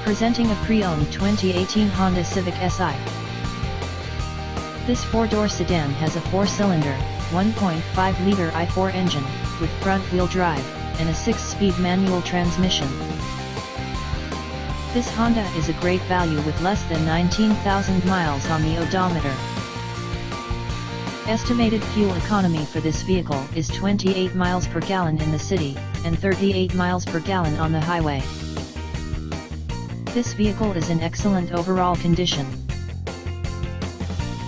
Presenting a pre-owned 2018 Honda Civic Si. This four-door sedan has a four-cylinder, 1.5-liter i4 engine, with front-wheel drive, and a 6-speed manual transmission. This Honda is a great value with less than 19,000 miles on the odometer. Estimated fuel economy for this vehicle is 28 miles per gallon in the city, and 38 miles per gallon on the highway. This vehicle is in excellent overall condition.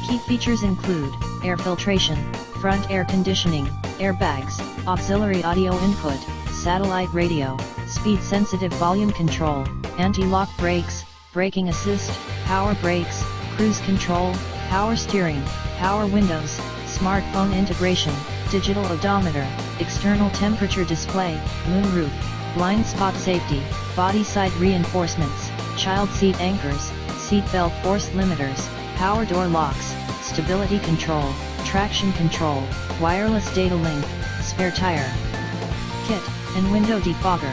Key features include air filtration, front air conditioning, airbags, auxiliary audio input, satellite radio, speed-sensitive volume control, anti-lock brakes, braking assist, power brakes, cruise control, power steering, power windows, smartphone integration, digital odometer, external temperature display, moonroof, blind spot safety, body side reinforcements, child seat anchors, seat belt force limiters, power door locks, stability control, traction control, wireless data link, spare tire kit, and window defogger.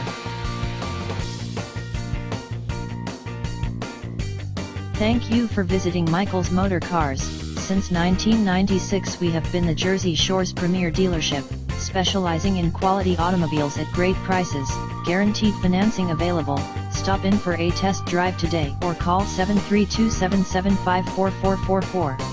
Thank you for visiting Michael's Motorcars. Since 1996 we have been the Jersey Shore's premier dealership, specializing in quality automobiles at great prices, guaranteed financing available. Stop in for a test drive today or call 732-775-4444.